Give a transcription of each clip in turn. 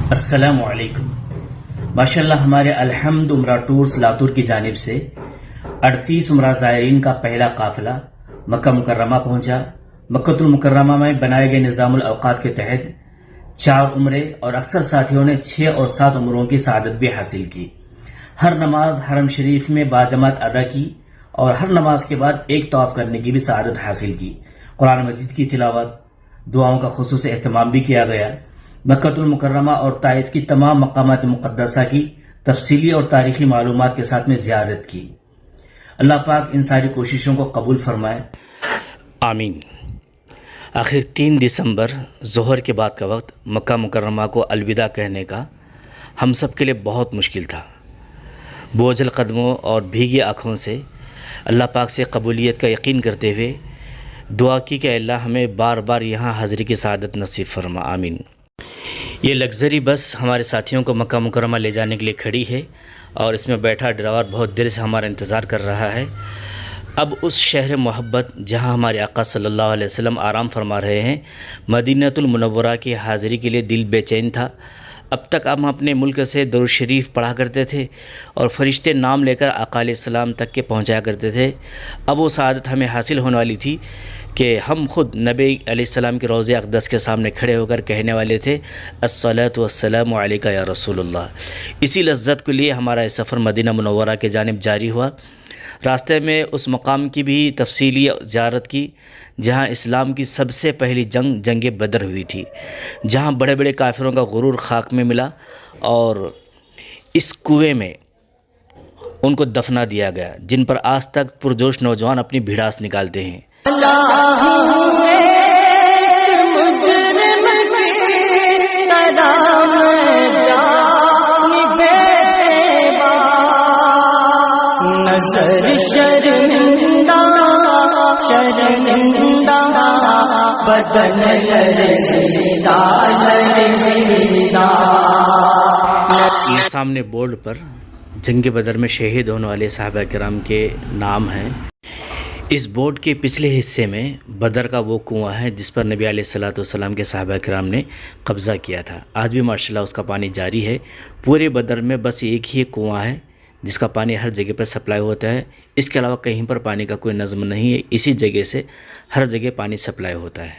السلام علیکم۔ ماشاءاللہ ہمارے الحمد عمرہ ٹورز لاتور کی جانب سے 38 عمرہ زائرین کا پہلا قافلہ مکہ مکرمہ پہنچا۔ مکہ المکرمہ میں بنائے گئے نظام الاوقات کے تحت 4 عمرے اور اکثر ساتھیوں نے 6 اور 7 عمروں کی سعادت بھی حاصل کی۔ ہر نماز حرم شریف میں باجماعت ادا کی اور ہر نماز کے بعد ایک طواف کرنے کی بھی سعادت حاصل کی۔ قرآن مجید کی تلاوت، دعاؤں کا خصوصی اہتمام بھی کیا گیا۔ مکہ المکرمہ اور طائف کی تمام مقامات مقدسہ کی تفصیلی اور تاریخی معلومات کے ساتھ میں زیارت کی۔ اللہ پاک ان ساری کوششوں کو قبول فرمائے، آمین۔ آخر 3 دسمبر ظہر کے بعد کا وقت مکہ مکرمہ کو الوداع کہنے کا ہم سب کے لیے بہت مشکل تھا۔ بوجھل قدموں اور بھیگی آنکھوں سے اللہ پاک سے قبولیت کا یقین کرتے ہوئے دعا کی کہ اللہ ہمیں بار بار یہاں حاضری کی سعادت نصیب فرما، آمین۔ یہ لگژری بس ہمارے ساتھیوں کو مکہ مکرمہ لے جانے کے لیے کھڑی ہے اور اس میں بیٹھا ڈرائیور بہت دیر سے ہمارا انتظار کر رہا ہے۔ اب اس شہر محبت جہاں ہمارے آقا صلی اللہ علیہ وسلم آرام فرما رہے ہیں، مدینہ المنورہ کی حاضری کے لیے دل بے چین تھا۔ اب تک ہم اپنے ملک سے درود شریف پڑھا کرتے تھے اور فرشتے نام لے کر آقا علیہ السلام تک کے پہنچایا کرتے تھے۔ اب وہ سعادت ہمیں حاصل ہونے والی تھی کہ ہم خود نبی علیہ السلام کے روضہ اقدس کے سامنے کھڑے ہو کر کہنے والے تھے الصلاۃ والسلام علیک یا رسول اللہ۔ اسی لذت کے لیے ہمارا یہ سفر مدینہ منورہ کے جانب جاری ہوا۔ راستے میں اس مقام کی بھی تفصیلی زیارت کی جہاں اسلام کی سب سے پہلی جنگ بدر ہوئی تھی، جہاں بڑے بڑے کافروں کا غرور خاک میں ملا اور اس کنویں میں ان کو دفنا دیا گیا جن پر آج تک پرجوش نوجوان اپنی بھڑاس نکالتے ہیں۔ یہ سامنے بورڈ پر جنگ بدر میں شہید ہونے والے صحابہ کرام کے نام ہیں۔ اس بورڈ کے پچھلے حصے میں بدر کا وہ کنواں ہے جس پر نبی علیہ الصلوۃ والسلام کے صحابہ کرام نے قبضہ کیا تھا۔ آج بھی ماشاءاللہ اس کا پانی جاری ہے۔ پورے بدر میں بس ایک ہی کنواں ہے جس کا پانی ہر جگہ پر سپلائی ہوتا ہے، اس کے علاوہ کہیں پر پانی کا کوئی نظم نہیں ہے۔ اسی جگہ سے ہر جگہ پانی سپلائی ہوتا ہے۔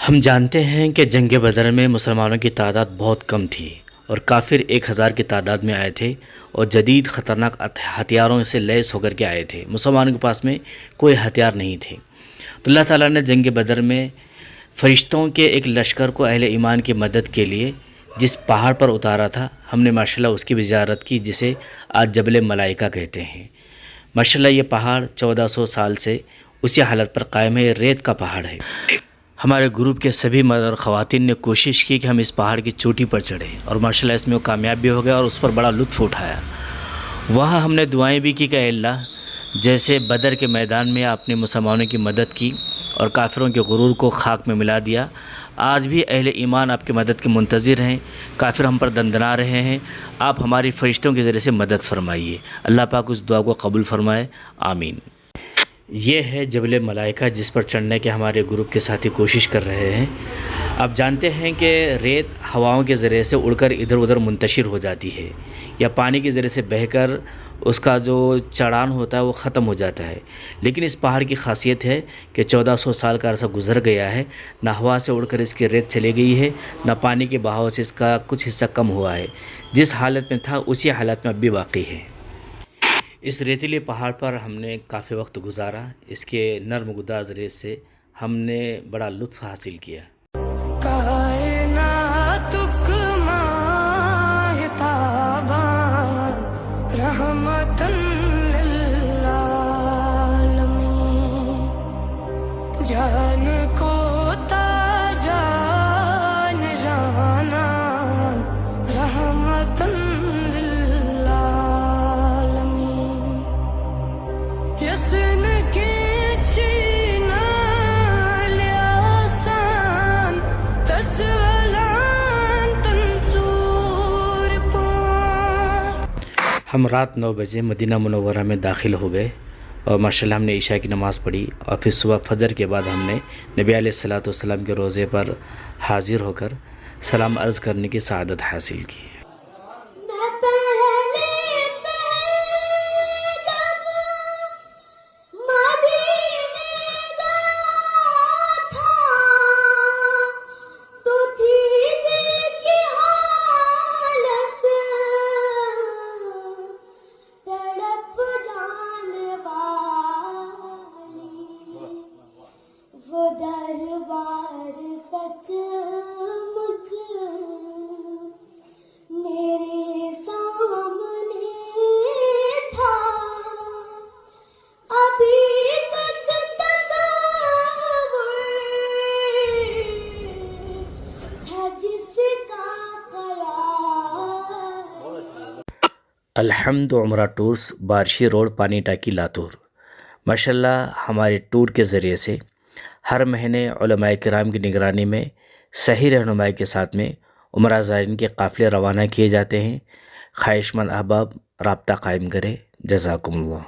ہم جانتے ہیں کہ جنگ بدر میں مسلمانوں کی تعداد بہت کم تھی اور کافر 1000 کی تعداد میں آئے تھے اور جدید خطرناک ہتھیاروں سے لیس ہو کر کے آئے تھے۔ مسلمانوں کے پاس میں کوئی ہتھیار نہیں تھے، تو اللہ تعالیٰ نے جنگ بدر میں فرشتوں کے ایک لشکر کو اہل ایمان کی مدد کے لیے جس پہاڑ پر اتارا تھا، ہم نے ماشاءاللہ اس کی بھی زیارت کی جسے آج جبل ملائکہ کہتے ہیں۔ ماشاءاللہ یہ پہاڑ 1400 سال سے اسی حالت پر قائم ہے، یہ ریت کا پہاڑ ہے۔ ہمارے گروپ کے سبھی مرد اور خواتین نے کوشش کی کہ ہم اس پہاڑ کی چوٹی پر چڑھیں اور ماشاءاللہ اس میں وہ کامیاب بھی ہو گئے اور اس پر بڑا لطف اٹھایا۔ وہاں ہم نے دعائیں بھی کی کہ اے اللہ جیسے بدر کے میدان میں آپ نے مسلمانوں کی مدد کی اور کافروں کے غرور کو خاک میں ملا دیا، آج بھی اہل ایمان آپ کی مدد کے منتظر ہیں۔ کافر ہم پر دندنا رہے ہیں، آپ ہماری فرشتوں کے ذریعے سے مدد فرمائیے۔ اللہ پاک اس دعا کو قبول فرمائے، آمین۔ یہ ہے جبل ملائکہ جس پر چڑھنے کے ہمارے گروپ کے ساتھی کوشش کر رہے ہیں۔ آپ جانتے ہیں کہ ریت ہواؤں کے ذریعے سے اڑ کر ادھر ادھر منتشر ہو جاتی ہے یا پانی کے ذریعے سے بہہ کر اس کا جو چڑھان ہوتا ہے وہ ختم ہو جاتا ہے، لیکن اس پہاڑ کی خاصیت ہے کہ 1400 سال کا عرصہ گزر گیا ہے، نہ ہوا سے اڑ کر اس کی ریت چلے گئی ہے، نہ پانی کے بہاؤ سے اس کا کچھ حصہ کم ہوا ہے، جس حالت میں تھا اسی حالت میں اب بھی باقی ہے۔ اس ریتیلے پہاڑ پر ہم نے کافی وقت گزارا، اس کے نرم گداز ریت سے ہم نے بڑا لطف حاصل کیا۔ جان کو تاجان جانا رحمتن للعالمین، یسن کی چینا لیاسان تسولان تنصور پان۔ ہم رات 9 بجے مدینہ منورہ میں داخل ہو گئے اور ماشاءاللہ ہم نے عشاء کی نماز پڑھی اور پھر صبح فجر کے بعد ہم نے نبی علیہ الصلوۃ والسلام کے روضے پر حاضر ہو کر سلام عرض کرنے کی سعادت حاصل کی. میں پہلے جب مدینے گیا تھا تو تھی دل کی حالت تڑپ جانے والی، وہ دربار سچ مجھ میرے سامنے تھا، ابھی تک تصور تھا جس کا خیال. الحمد عمرہ ٹورس، بارشی روڈ، پانی ٹاکی، لاتور. ماشاءاللہ ہمارے ٹور کے ذریعے سے ہر مہینے علماء کرام کی نگرانی میں صحیح رہنمائی کے ساتھ میں عمرہ زائرین کے قافلے روانہ کیے جاتے ہیں. خواہش مند احباب رابطہ قائم کرے. جزاکم اللہ.